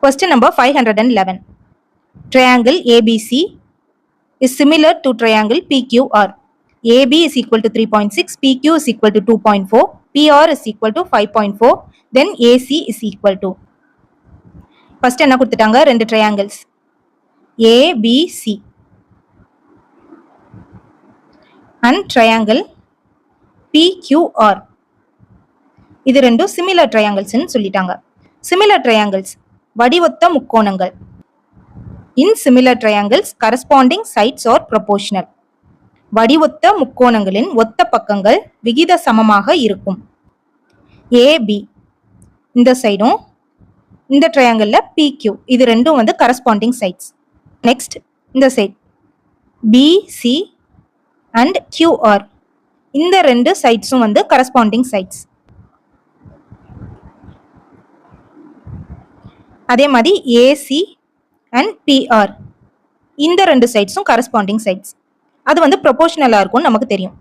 Question number 511. Triangle ABC is similar to triangle PQR. AB is equal to 3.6, PQ is equal to 2.4, PR is equal to 5.4, then AC is equal to. First என்ன கொடுத்துட்டாங்க? ரெண்டு triangles ABC and triangle PQR. இது ரெண்டும் similar triangles ன்னு சொல்லிட்டாங்க. Similar triangles வடிவொத்த முக்கோணங்கள். In similar triangles, corresponding sides are proportional. வடிவொத்த முக்கோணங்களின் ஒத்த பக்கங்கள் விகித சமமாக இருக்கும். AB இந்த சைடும் இந்த ட்ரையாங்கிள்ல PQ இது ரெண்டும் வந்து corresponding sides. Next இந்த சைடு BC and QR இந்த ரெண்டு சைட்ஸும் வந்து corresponding sides. அதே மாதிரி AC and PR இந்த ரெண்டு சைட்ஸும் corresponding sides. அது வந்து ப்ரொபோர்ஷனலா இருக்கும் நமக்கு தெரியும்.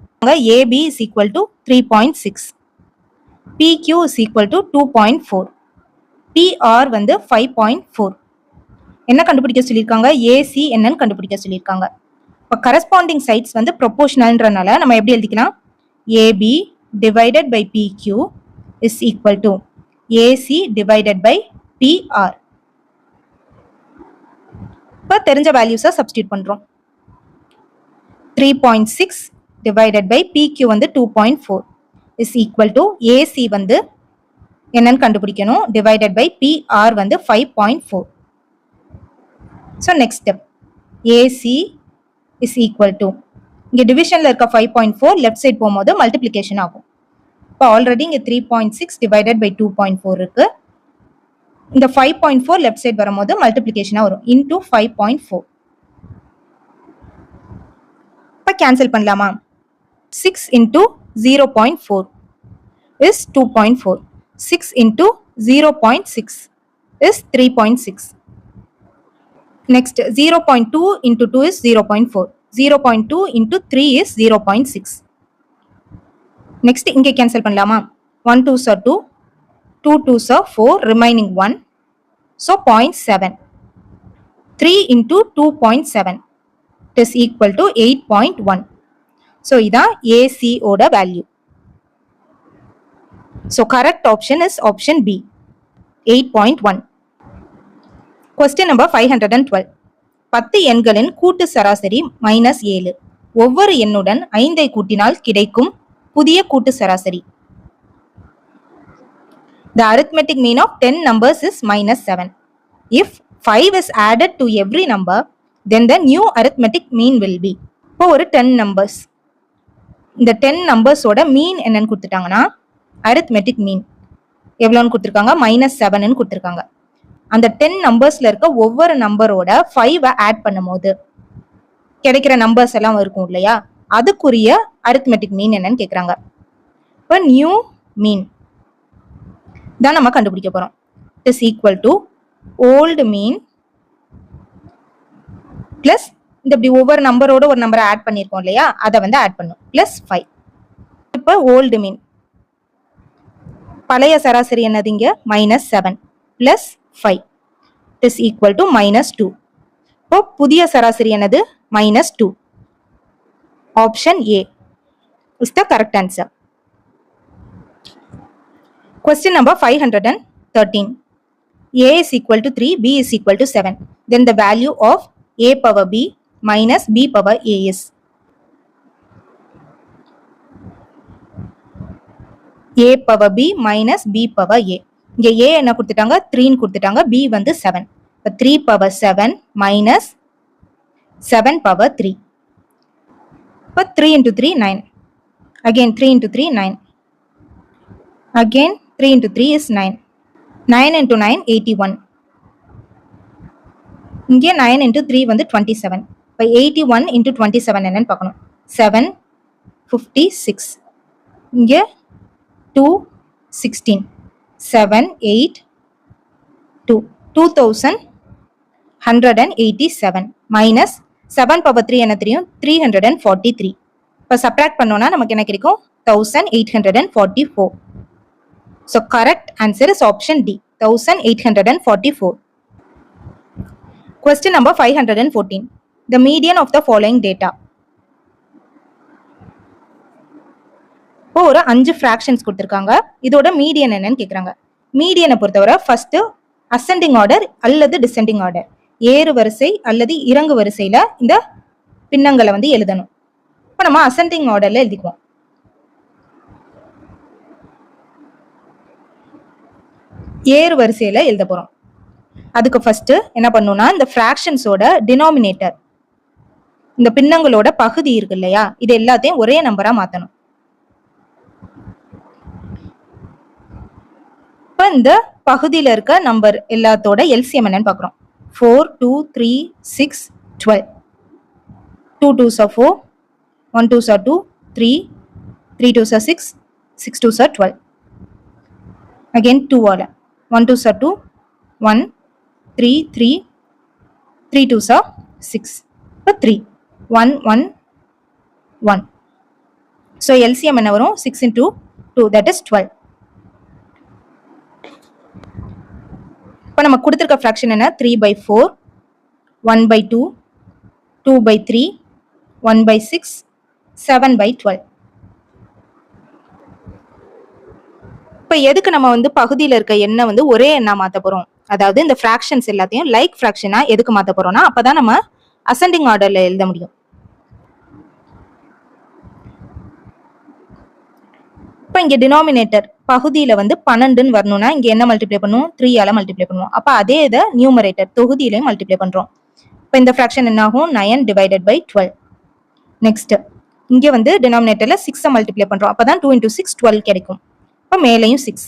AB is equal to 3.6, PQ is equal to 2.4, PR வந்து 5.4. என்ன கண்டுபிடிக்க சொல்லியிருக்காங்க? AC என்னன்னு கண்டுபிடிக்க சொல்லியிருக்காங்க. இப்போ கரஸ்பாண்டிங் சைட்ஸ் வந்து ப்ரொபோர்ஷனல்ன்றனால நம்ம எப்படி எழுதிக்கலாம்? AB divided by PQ is equal to AC divided by PR. இப்போ தெரிஞ்ச வேல்யூஸை சப்ஸ்டியூட் பண்றோம். 3.6 divided by PQ வந்து 2.4 is equal to AC வந்து என்னன்னு கண்டுபிடிக்கணும், divided by PR வந்து 5.4. So next step AC is equal to இங்க டிவிஷன்ல இருக்க 5.4 லெஃப்ட் சைடு போகும்போது மல்டிப்ளிகேஷன் ஆகும். இப்போ ஆல்ரெடி இங்க 3.6 divided by 2.4 இருக்கு. இந்த 5.4 லெஃப்ட் சைடு வரும்போது மல்டிப்ளிகேஷனா வரும் into 5.4. இப்போ கேன்சல் பண்ணலாமா? 6 into 0.4 is 2.4. 6 into 0.6 is 3.6. Next 0.2 into 2 is 0.4. 0.2 into 3 is 0.6. Next இங்கே கேன்சல் பண்ணலாமா? 1 2s are 2, 2 2s are 4, remaining 1. So 0.7. 3 into 2.7 is equal to 8.1. So இதான் AC ஓட value. So correct option is option B, 8.1. Question number 512. 10 எண்களின் கூட்டு சராசரி -7. ஒவ்வொரு எண்ணுடன் 5 கூட்டினால் கிடைக்கும் புதிய கூட்டு சராசரி. The arithmetic mean of 10 numbers is -7. If 5 is added to every number, then the new arithmetic mean will be. இப்போ ஒரு 10 numbers. இந்த 10 நம்பர்ஸோட மீன் என்னன்னு கொடுத்துட்டாங்கன்னா arithmetic mean எவ்வளோன்னு கொடுத்துருக்காங்க? -7ன்னு கொடுத்துருக்காங்க. அந்த 10 நம்பர்ஸ்ல இருக்க ஒவ்வொரு நம்பரோட 5 ஆட் பண்ணும் போது கிடைக்கிற நம்பர்ஸ் எல்லாம் இருக்கும் இல்லையா, அதுக்குரிய arithmetic mean என்னன்னு கேட்குறாங்க. இப்போ நியூ மீன் தான் நம்ம கண்டுபிடிக்க போறோம். It is equal to old mean plus இந்த இப்படி ஒவ்வொரு நம்பரோட ஒரு நம்பரை ஆட் பண்ணியிருக்கோம் இல்லையா, அதை வந்து ஆட் பண்ணும் plus 5. இப்போ ஓல்டு மீன் பழைய சராசரி என்னது? இங்க -7 plus 5 is equal to -2. இப்போ புதிய சராசரி என்னது? -2. Option A is the correct answer. Question number 513. A is equal to 3, B is equal to 7. Then the value of A power B minus B power A is. A power B minus B power A. இங்க A என்ன கொடுத்துட்டாங்க? 3 கொடுத்துட்டாங்க. B வந்து 7. இப்போ 3 power 7 minus 7 power 3. இப்போ 3 into 3 9. Again 3 into 3 9. Again 3 into 3 is 9. 9 into 9 81. இங்கே 9 into 3 வந்து 27. இப்போ 81 into 27 என்னன்னு பார்க்கணும். 7 56. இங்கே 2 16. 7 8 2 2187 minus 7 power 3 என்ன தெரியும்? 343. இப்போ சப்ராக்ட் பண்ணோம்னா நமக்கு என்ன கிடைக்கும்? 1844. So correct answer is option D, 1844. Question number 514. The median of the following data. இப்போ ஒரு 5 fractions கொடுத்திருக்காங்க. இதோட மீடியன் என்னன்னு கேக்குறாங்க. மீடியனை பொறுத்தவரை ஃபர்ஸ்ட் அசெண்டிங் ஆர்டர் அல்லது டிசெண்டிங் ஆர்டர், ஏறு வரிசை அல்லது இறங்கு வரிசையில இந்த பின்னங்களை வந்து எழுதணும். இப்போ நம்ம அசெண்டிங் ஆர்டர்ல எழுதிக்குவோம். ஏறு வரிசையில எழுத போறோம். அதுக்கு ஃபர்ஸ்ட் என்ன பண்ணணும்னா இந்த ஃபிராக்ஷன்ஸோட டினாமினேட்டர், இந்த பின்னங்களோட பகுதி இருக்கு இல்லையா, இது எல்லாத்தையும் ஒரே நம்பரா மாத்தணும். இப்ப இந்த பகுதியில இருக்க நம்பர் எல்லாத்தோட எல்சிஎம் என்னன்னு பாக்குறோம். 4, 2, 3, 6, 12. 2 2s are 4, 1 2s are 2, 3, 3 2s are 6, 6 2s are 12. Again 2 ஆல 1 2s are 2, 1, 3, 3, 3 2s are 6. இப்போ 3, 1, 1, 1. So LCM என்ன வரும்? 6 into 2, that is 12. இப்போ நம்ம கொடுத்திருக்க ஃபிராக்ஷன் என்ன? 3/4, 1/2, 2/3, 1/6, 7/12. இப்போ எதுக்கு நம்ம வந்து பகுதியில் இருக்க எண்ணை வந்து ஒரே எண்ணா மாத்த போறோம்? அதாவது இந்த ஃபிராக்ஷன்ஸ் எல்லாத்தையும் லைக் ஃபிராக்ஷனா எதுக்கு மாத்த போறோம்னா அப்பதான் நம்ம அசெண்டிங் ஆர்டர்ல எழுத முடியும். இப்போ இங்க டினாமினேட்டர் பகுதியில வந்து 12ன்னு வரணும்னா இங்க என்ன மல்டிப்ளை பண்ணுவோம்? 3 ஆல மல்டிப்ளை பண்ணுவோம். அப்ப அதே இதை நியூமரேட்டர் தொகுதியிலையும் மல்டிப்ளை பண்றோம். இப்போ இந்த ஃபிராக்ஷன் என்ன ஆகும்? 9 divided by 12. நெக்ஸ்ட் இங்க வந்து டினாமினேட்டர்ல 6 மல்டிப்ளை பண்றோம். அப்பதான் 2 into 6 12 கிடைக்கும். இப்போ மேலையும் 6.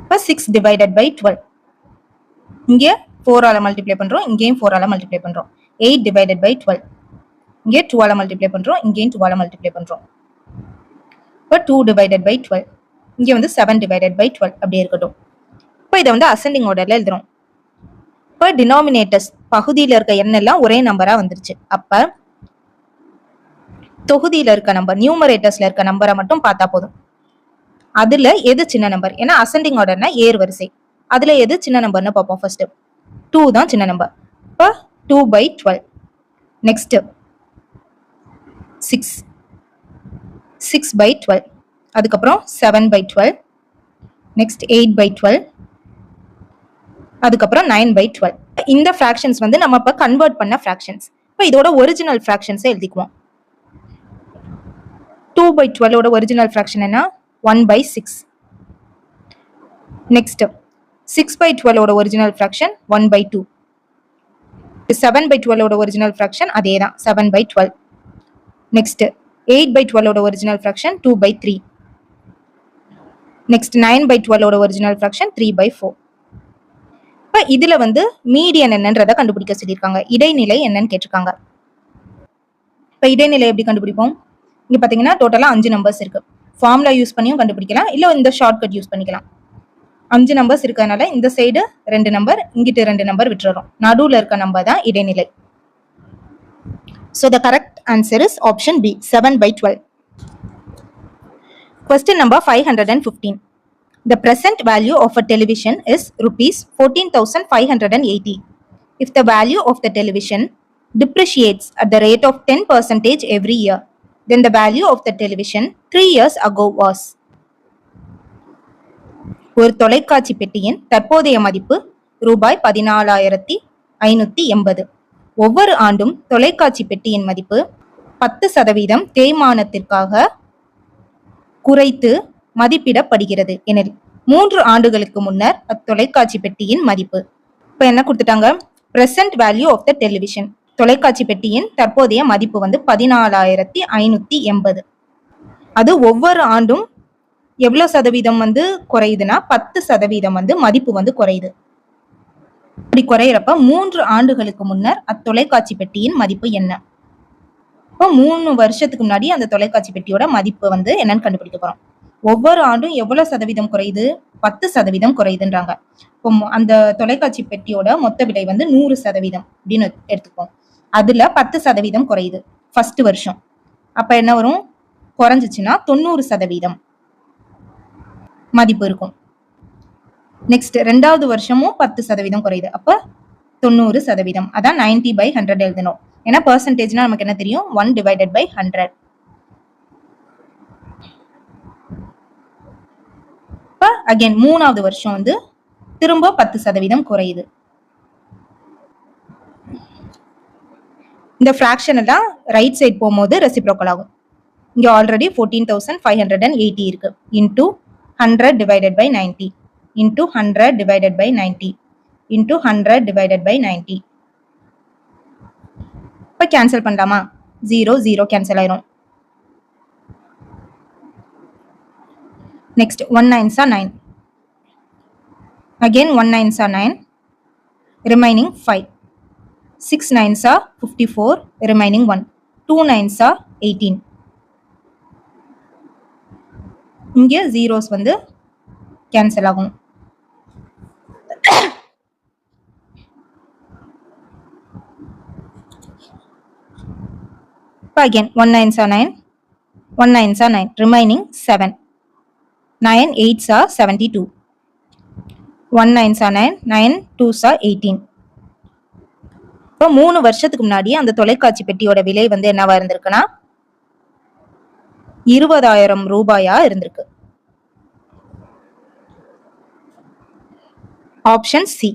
இப்போ 6 divided by 12. இங்க 4 ஆல மல்டிப்ளை பண்றோம், இங்கேயும் 4 ஆல மல்டிப்ளை பண்றோம். 8 divided by 12. இங்க 2 ஆல மல்டிப்ளை பண்றோம், இங்கேயும் 2 ஆல மல்டிப்ளை பண்றோம். இப்போ 2 divided by 12. இங்க வந்து 7 divided by 12 அப்படியே இருக்கட்டும். இப்போ இதை வந்து அசெண்டிங் ஆர்டர்ல எழுதுறோம். இப்போ டினாமினேட்டர்ஸ் பகுதியில இருக்க எண் எல்லாம் ஒரே நம்பரா வந்துருச்சு. அப்ப தொகுதியில இருக்க நம்பர் நியூமரேட்டர்ஸ்ல இருக்க நம்பரை மட்டும் பார்த்தா போதும். அதுல எது சின்ன நம்பர்? ஏன்னா அசெண்டிங் ஆர்டர்னா ஏறு வரிசை. அதுல எது சின்ன நம்பர்னு பார்ப்போம். ஃபர்ஸ்ட் 2 தான் சின்ன நம்பர். இப்போ 2/12. நெக்ஸ்ட் 6, 6/12. அதுக்கப்புறம் 7/12. நெக்ஸ்ட் 8/12. அதுக்கப்புறம் 9/12. இந்த ஃபிராக்ஷன்ஸ் வந்து நம்ம இப்ப கன்வெர்ட் பண்ண ஃபிராக்ஷன்ஸ். இப்போ இதோட ஒரிஜினல் ஃபிராக்ஷன்ஸை எழுதிக்குவோம். 2/12 ஓட ஒரிஜினல் ஃபிராக்ஷன் என்ன? 1/6. நெக்ஸ்ட் 6/12 ஓட ஒரிஜினல் ஃபிராக்ஷன் 1/2. 7/12 ஓட ஒரிஜினல் ஃபிராக்ஷன் அதே தான் 7/12. நெக்ஸ்ட் 8/12 ஓட ஒரிஜினல் ஃபிராக்ஷன் 2/3. நெக்ஸ்ட் 9/12 ஓட ஒரிஜினல் ஃபிராக்ஷன் 3/4. இப்போ இதுல வந்து மீடியன் என்னன்றதை கண்டுபிடிக்க சொல்லியிருக்காங்க. இடைநிலை என்னன்னு கேட்டிருக்காங்க. இப்போ இடைநிலை எப்படி கண்டுபிடிப்போம்? இங்க பாத்தீங்கன்னா டோட்டலா 5 நம்பர்ஸ் இருக்கு. ஃபார்முலா யூஸ் பண்ணியும் கண்டுபிடிக்கலாம், இல்ல இந்த ஷார்ட்கட் யூஸ் பண்ணிக்கலாம். 5 நம்பர்ஸ் இருக்கறனால இந்த சைடு 2 நம்பர், இங்கிட்டு 2 நம்பர் விட்டுறோம். நடுவுல இருக்க நம்பர் தான் இடைநிலை. So the correct answer is option B, 7/12. Question number 515. The present value of a television is rupees 14,580. If the value of the television depreciates at the rate of 10% every year, then the value of the television 3 years ago was. ஒரு தொலைக்காட்சி பெட்டியின் தற்போதைய மதிப்பு ரூபாய் 14,580. ஒவ்வொரு ஆண்டும் தொலைக்காட்சி பெட்டியின் மதிப்பு 10% தேய்மானத்திற்காக குறைத்து மதிப்பிடப்படுகிறது எனில் 3 ஆண்டுகளுக்கு முன்னர் அத்தொலைக்காட்சி பெட்டியின் மதிப்பு. இப்ப என்ன கொடுத்துட்டாங்க? Present value of the television, தொலைக்காட்சி பெட்டியின் தற்போதைய மதிப்பு வந்து 14,580. அது ஒவ்வொரு ஆண்டும் எவ்வளவு சதவீதம் வந்து குறையுதுன்னா 10% வந்து மதிப்பு வந்து குறையுது. இப்படி குறையிறப்ப 3 ஆண்டுகளுக்கு முன்னர் அத்தொலைக்காட்சி பெட்டியின் மதிப்பு என்ன? இப்போ 3 வருஷத்துக்கு முன்னாடி அந்த தொலைக்காட்சி பெட்டியோட மதிப்பு வந்து என்னன்னு கண்டுபிடிக்க போறோம். ஒவ்வொரு ஆண்டும் எவ்வளவு சதவீதம் குறையுது? 10% குறையுதுன்றாங்க. இப்போ அந்த தொலைக்காட்சி பெட்டியோட மொத்த விலை வந்து 100% அப்படின்னு எடுத்துப்போம். அதுல 10% குறையுது ஃபர்ஸ்ட் வருஷம். அப்ப என்ன வரும்? குறைஞ்சிச்சுன்னா 90% மதிப்பு இருக்கும். நெக்ஸ்ட் 2வது வருஷமும் 10% குறையுது. அப்ப 90%. அதான் 90/100 எழுதணும். ஏன்னா பெர்சன்டேஜ்னா நமக்கு என்ன தெரியும், 1/100. இப்ப அகைன் 3வது வருஷம் வந்து திரும்ப 10% குறையுது. இந்த ஃபிராக்ஷன் எல்லாம் ரைட் சைடு போகும்போது ரெசிப்ரோக்கல் ஆகும். இங்க ஆல்ரெடி 14,580 இருக்கு. Into 100/90 into 100/90 into 100/90. இப்ப கேன்சல் பண்ணலாமா? 0 0 கேன்சல் ஆயிரும். Next 1 9s are 9. Again 1 9s are 9. Remaining 5. 6 9s are 54. Remaining 1. 2 9s are 18. இங்க zeros வந்து கேன்சல் ஆகும். Again 1 9s are 9. 1 9s are 9. Remaining 7. 9 8s are 72. 1 9s are 9. 9 2s are 18. இப்போ 3 வருஷத்துக்கு முன்னாடி அந்த தொலைக்காட்சி பெட்டியோட விலை வந்து என்னவா இருந்திருக்குன்னா 20,000 ரூபாயா இருந்திருக்கு. Option C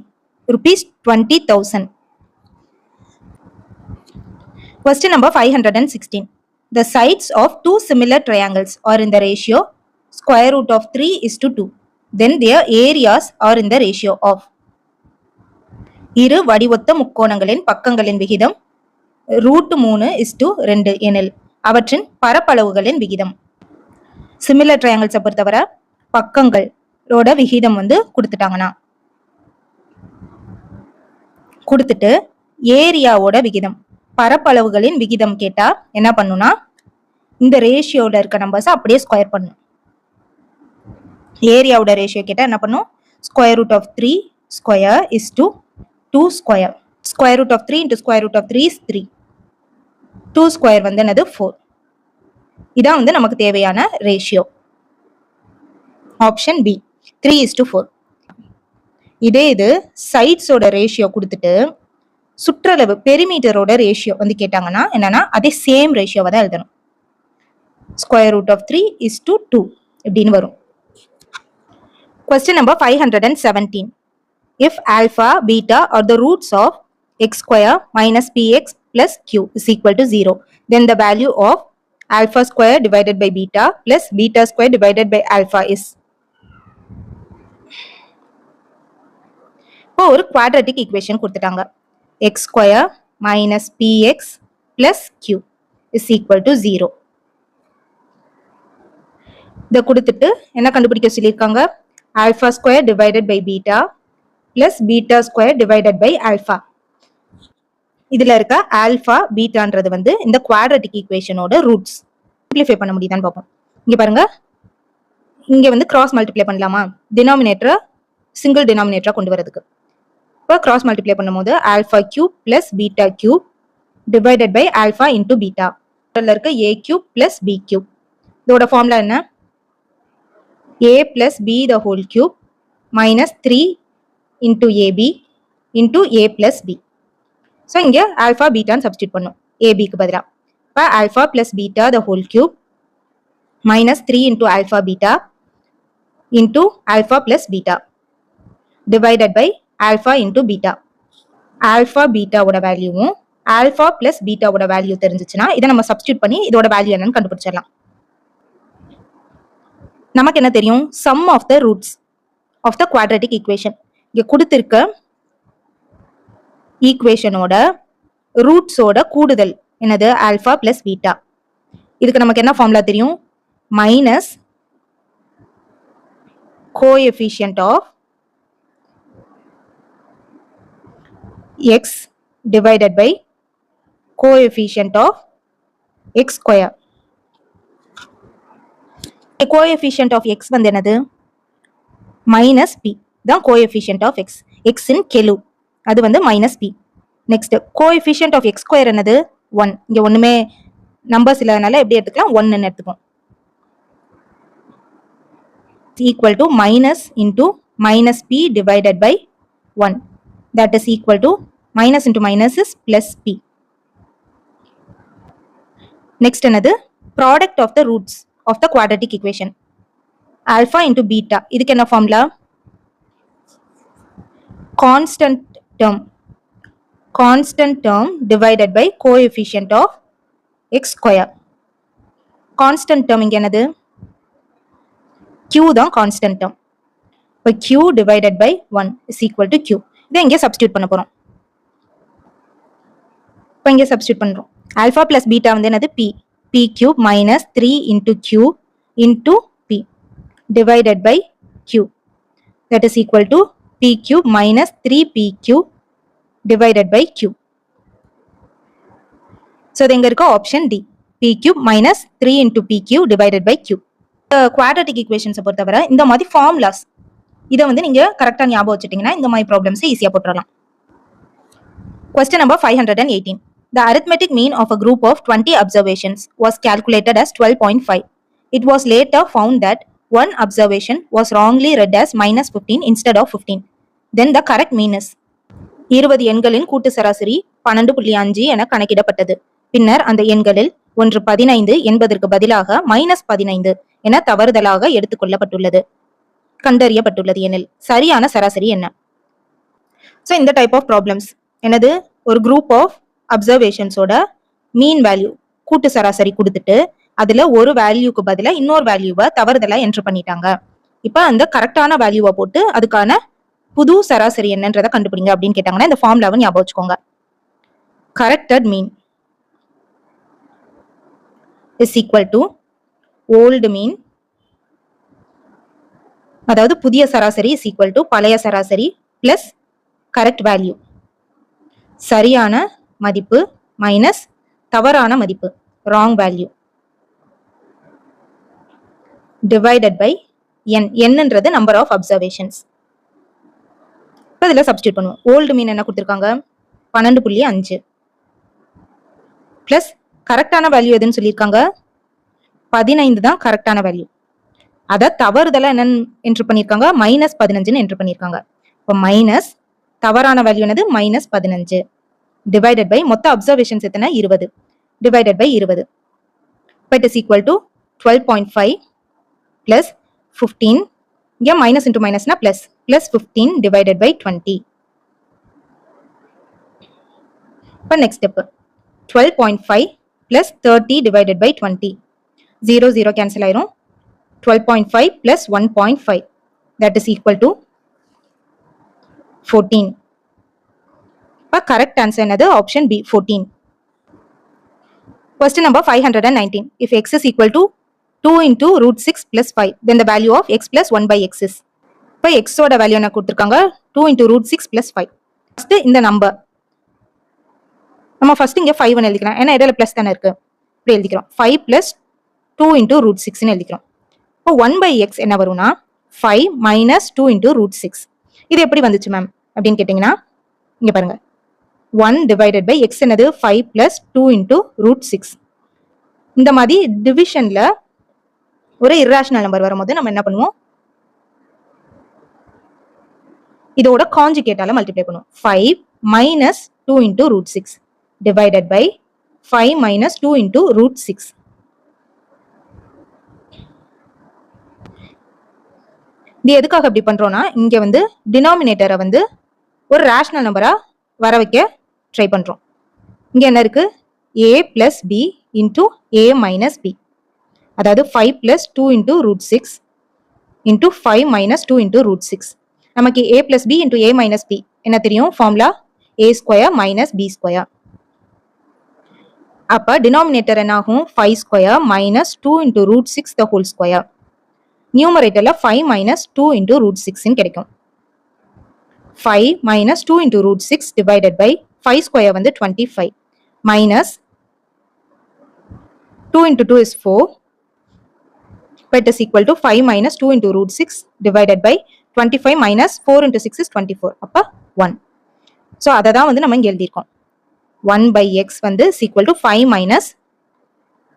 rupees 20,000. Question number 516. The sides of two similar triangles are in the ratio square root of 3:2. Then their areas are in the ratio of. இரு வடிவொத்த முக்கோணங்களின் பக்கங்களின் விகிதம் √3:2 எனில் அவற்றின் பரப்பளவுகளின் விகிதம். சிமிலர் ட்ரையாங்கிள்ஸை பொறுத்தவரை பக்கங்களோட விகிதம் வந்து கொடுத்துட்டாங்கன்னா கொடுத்துட்டு ஏரியாவோட விகிதம் பரப்பளவுகளின் விகிதம் கேட்டா என்ன பண்ணுனா இந்த ரேஷியோல இருக்க நம்பர்ஸ் அப்படியே ஸ்கொயர் பண்ணும். ஏரியாவோட ரேஷியோ கேட்டா என்ன பண்ணும், square root of 3 square is to 2 square. Square root of 3 into square root of 3 is 3. 2 square வந்து என்னது 4. இதான் வந்து நமக்கு தேவையான ரேஷியோ. Option B 3:4. இதே இது சைட்ஸோட ரேஷியோ கொடுத்துட்டு சுற்றளவு பெரிமீட்டரோட ரேஷியோ வந்து கேட்டாங்கன்னா என்னன்னா அதே சேம் ரேஷியோவை தான் எழுதணும். ஸ்கொயர் ரூட் ஆஃப் 3:2 இப்படின்னு வரும். Question number 517. If alpha, beta are the roots of x square minus px plus q is equal to 0, then the value of alpha square divided by beta plus beta square divided by alpha is. இப்போ ஒரு quadratic equation கொடுத்துட்டாங்க. x square minus px plus q is equal to 0. இதை கொடுத்துட்டு என்ன கண்டுபிடிக்க சொல்லியிருக்காங்க, alpha square divided by beta plus beta square divided by alpha. இதுல இருக்க alpha betaன்றது வந்து இந்த quadratic equationோட roots. சிம்பிளிஃபை பண்ண முடியுதான்னு பார்ப்போம். இங்க பாருங்க, இங்க வந்து கிராஸ் மல்டிப்ளை பண்ணலாமா, டினாமினேட்டரை சிங்கிள் டினாமினேட்டரா கொண்டு வரதுக்கு. இப்போ கிராஸ் மல்டிப்ளை பண்ணும்போது alpha cube plus beta cube divided by alpha into beta இருக்க A cube plus B cube. இதோட ஃபார்முலா என்ன, a plus b the whole cube minus 3 into ab into a plus b. So இங்க alpha beta substitute பண்ணும் ab க்கு பதிலா. இப்போ alpha plus beta the whole cube minus 3 into alpha beta into alpha plus beta divided by alpha into beta. alpha beta ஓட வேல்யூவும் alpha plus beta ஓட value தெரிஞ்சிச்சுன்னா இதை நம்ம சப்ஸ்டியூட் பண்ணி இதோட வேல்யூ என்னன்னு கண்டுபிடிச்சிடலாம். நமக்கு என்ன தெரியும், sum of the roots of the quadratic equation. இங்க கொடுத்திருக்க ஈக்குவேஷனோட ரூட்ஸோட கூடுதல் என்னது, ஆல்பா பிளஸ் பீட்டா. இதுக்கு நமக்கு என்ன ஃபார்முலா தெரியும், minus coefficient of x divided by coefficient of x square. Coefficient of x வந்து என்னது, மைனஸ் பி தான் கோஎஃபிஷியன்ட் ஆஃப் எக்ஸ். எக்ஸின் கெழு அது வந்து minus B. Next coefficient of x square என்னது 1. இங்க ஒண்ணுமே நம்பர்ஸ் இல்லாதனால எப்படி எடுத்துக்கலாம், 1 எடுத்துப்போம். Equal to minus into minus B divided by 1. That is equal to minus into minus is plus p. Next என்னது product of the roots of the quadratic equation. Alpha into beta. இதுக்கு என்ன formula? Constant term divided by coefficient of x square. Constant term இங்க என்னது? Q தான் constant term. இப்போ Q divided by 1 is equal to Q. இதை இங்கே substitute பண்ண போறோம். இப்போ இங்கே substitute பண்றோம். Alpha plus beta வந்து என்னது? P. P cube minus 3 into Q into P divided by Q. That is equal to P cube minus 3P cube divided by Q. So, இது எங்க இருக்க option D. P cube minus 3 into P cube divided by Q. Quadratic equations பொறுத்தவரை இந்த மாதிரி formulas இதை வந்து நீங்க கரெக்டா ஞாபகம் வச்சுட்டீங்கன்னா இந்த மாதிரி ப்ராப்ளம்ஸ் ஈஸியா போட்டுறலாம். Question number 518. The arithmetic mean of a group of 20 observations was calculated as 12.5. It was later found that one observation was wrongly read as minus 15 instead of 15. Then the correct mean is 20 எண்களின் கூட்டு சராசரி 12.5 என கணக்கிடப்பட்டது. பின்னர் அந்த எண்களில் ஒன்று 15 என்பதற்கு பதிலாக -15 என தவறுதலாக எடுத்துக்கொள்ளப்பட்டுள்ளது. கண்டறியப்பட்டுள்ளது எனில் சரியான சராசரி என்ன? ஸோ இந்த டைப் ஆஃப் ப்ராப்ளம்ஸ் என்னது? ஒரு குரூப் ஆஃப் அப்சர்வேஷன்ஸோட மீன் வேல்யூ கூட்டு சராசரி கொடுத்துட்டு அதுல ஒரு வேல்யூக்கு பதிலாக இன்னொரு வேல்யூவை தவறுதலா என்ட்ரு பண்ணிட்டாங்க. இப்போ அந்த கரெக்டான வேல்யூவை போட்டு அதுக்கான புது சராசரி என்னன்றதை கண்டுபிடிங்க அப்படின்னு கேட்டாங்கன்னா இந்த ஃபார்முலாவை ஞாபகம் வச்சுக்கோங்க. Corrected mean is equal to old mean, அதாவது புதிய சராசரி is equal to பழைய சராசரி plus correct value. சரியான மதிப்பு மைனஸ் தவறான மதிப்பு wrong value divided by n. என்னன்றது number of observations. இப்போ இதில் சப்ஸ்டியூட் பண்ணுவோம். ஓல்டு மீன் என்ன கொடுத்துருக்காங்க? 12.5 பிளஸ் கரெக்டான வேல்யூ எதுன்னு சொல்லியிருக்காங்க? 15 தான் கரெக்டான வேல்யூ. அதை தவறுதலா என்னன்னு என்ட்ரு பண்ணியிருக்காங்க? -15 என்ட்ரு பண்ணியிருக்காங்க. இப்போ மைனஸ் தவறான வேல்யூ என்னது? -15 டிவைடட் பை மொத்த அப்சர்வேஷன்ஸ் எத்தனை? 20 டிவைடட் பை 20. இப்போ it is equal to 12.5 plus 15. இங்கே மைனஸ் இன்டூ மைனஸ்னா பிளஸ் 15 டிவைடட் பை 20. இப்போ next step 12.5 plus 30 divided by 20. 0 0 cancel ஆயிரும். 12.5 plus 1.5 that is equal to 14. இப்போ correct answer என்னது? option B 14. Question number 519. If x is equal to 2 into root 6 plus 5 then the value of x plus 1 by x is. இப்போ x ஓட value என்ன கொடுத்துருக்காங்க? 2 into root 6 plus 5. First இந்த number நம்ம first இங்கே 5 எழுதிக்கலாம். ஏன்னா இடையில பிளஸ் தானே இருக்கு. இப்படி எழுதிக்கிறோம். 5 plus 2 into root 6 எழுதிக்கிறோம். இப்போ 1 by x என்ன வரும்னா 5 minus 2 into root 6. இது எப்படி வந்துச்சு மேம் அப்படின்னு கேட்டிங்கன்னா இங்க பாருங்க 1 divided by x என்னது 5 plus 2 into root 6. இந்த மாதிரி டிவிஷன்ல ஒரு irrational நம்பர் வரும்போது நம்ம என்ன பண்ணுவோம்? இதோட கான்ஜுகேட்டால மல்டிப்ளை பண்ணுவோம். 5 minus 2 into root 6 divided by 5 minus 2 into root 6. இது எதுக்காக இப்படி பண்றோம்னா இங்க வந்து டினாமினேட்டரை வந்து ஒரு ரேஷனல் நம்பரா வர வைக்க ட்ரை பண்றோம். இங்க என்ன இருக்கு? a plus b into a minus b. அதாவது 5 plus 2 into root 6 into 5 minus 2 into root 6. நமக்கு a plus b into a minus b என்ன தெரியும்? Formula a square minus b square. அப்ப டினாமினேட்டர் என்ன ஆகும்? 5 square minus 2 into root 6 the whole square. நியூமரேட்டர்ல 5 minus 2 into root 6 கிடைக்கும். 5 minus 2 into root 6 divided by 5 square வந்து 25 minus 2 into 2 is 4. But it is equal to 5 minus 2 into root 6 divided by 25 minus 4 into 6 is 24. அப்ப 1. So அதை தான் வந்து நம்ம இங்க எழுதியிருக்கோம். 1 by x வந்து is equal to 5 minus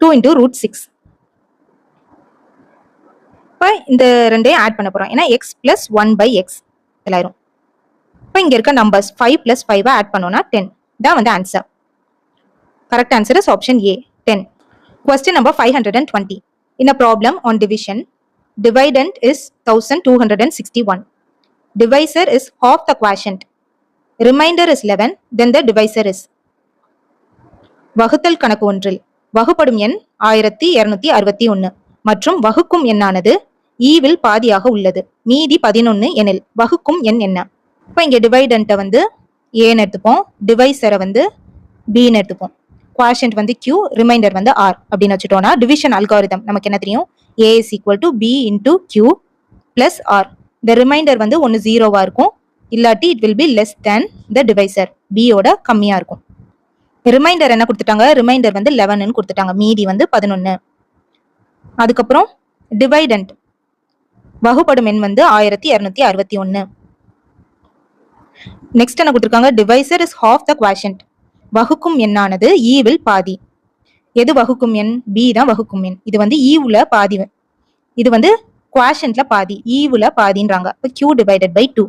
2 into root 6. இப்போ இந்த ரெண்டையும் ஆட் பண்ண போறோம். ஏன்னா x plus 1 by x எல்லாரும் இப்போ இங்க இருக்க நம்பர்ஸ் 5 plus 5 ஆட் பண்ணோம்னா 10 தான் வந்து answer. Correct answer is option A 10. Question number 520. In a problem on division, dividend is 1261. Divisor is half the quotient. Remainder is 11. Then the divisor is. வகுத்தல் கணக்கு ஒன்றில் வகுப்படும் எண் 1261 மற்றும் வகுக்கும் எண்ணானது ஈவில் பாதியாக உள்ளது. மீதி 11 எனில் வகுக்கும் எண் என்ன? இப்போ இங்க டிவைடண்ட்டை வந்து ஏன்னு எடுத்துப்போம், டிவைசரை வந்து பின்னு எடுத்துப்போம். குவாஷன்ட் வந்து Q, ரிமைண்டர் வந்து R அப்படின்னு வச்சுட்டோம்னா டிவிஷன் அல்காரிதம் நமக்கு என்ன தெரியும்? A is equal to B into Q plus R. இந்த ரிமைண்டர் வந்து ஒன்று ஜீரோவா இருக்கும், இல்லாட்டி it will be less than the divisor, பியோட கம்மியா இருக்கும். ரிமைண்டர் என்ன கொடுத்துட்டாங்க? ரிமைண்டர் வந்து 11 கொடுத்துட்டாங்க, மீதி வந்து 11. அதுக்கப்புறம் டிவைடண்ட் வகுப்படும் எண் வந்து 1261. நெக்ஸ்ட் என்ன கொடுத்துருக்காங்க? Divisor is half the quotient. வகுக்கும் எண்ணானது ஈவில் பாதி. எது வகுக்கும் எண்? பி தான் வகுக்கும் எண். இது வந்து ஈவுல பாதி, இது வந்து குவாஷன்ட்ல பாதி, ஈவுல பாதின்றாங்க. இப்போ Q divided by 2.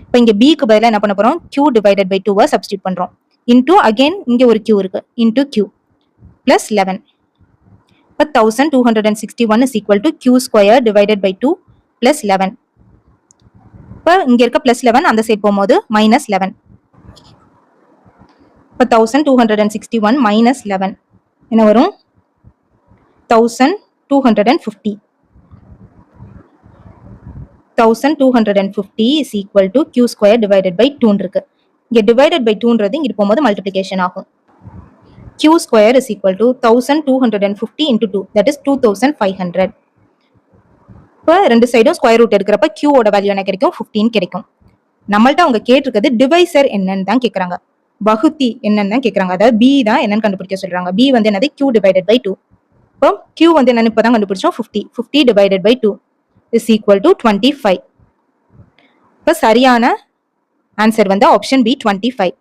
இப்போ இங்க பிக்கு பதிலாக என்ன பண்ண போறோம்? Q divided by 2 சப்ஸ்டியூட் பண்றோம். இன்டூ அகைன் இங்க ஒரு Q இருக்கு, இன்டூ Q பிளஸ் 11. இப்போ 1261 is equal to Q square divided by 2 plus 11. இப்போ இங்க இருக்க பிளஸ் 11 அந்த சைட் போகும்போது மைனஸ் 11. இப்போ 1261 மைனஸ் 11 என்ன வரும்? 1250. 1250 is equal to Q square divided by 2 இருக்கு. இங்க divided by 2ன்றது இங்க போகும்போது மல்டிப்ளிகேஷன் ஆகும். Q square is equal to 1250 into 2, that is 2500. இப்போ ரெண்டு சைடும் ஸ்கொயர் ரூட் எடுக்கிறப்ப Q ஓட வேல்யூ என்ன கிடைக்கும்? 15 கிடைக்கும். நம்மள்ட்ட அவங்க கேட்டிருக்கிறது டிவைசர் என்னன்னு தான் கேட்கறாங்க, வகுத்தி என்னன்னு தான் கேட்கறாங்க. அதாவது B தான் என்னன்னு கண்டுபிடிக்க சொல்றாங்க. B வந்து என்னது? Q divided by 2. இப்போ Q வந்து என்னன்னு இப்பதான் கண்டுபிடிச்சோம், 50. 50 divided by 2 is equal to 25. இப்போ சரியான ஆன்சர் வந்து ஆப்ஷன் பி 25.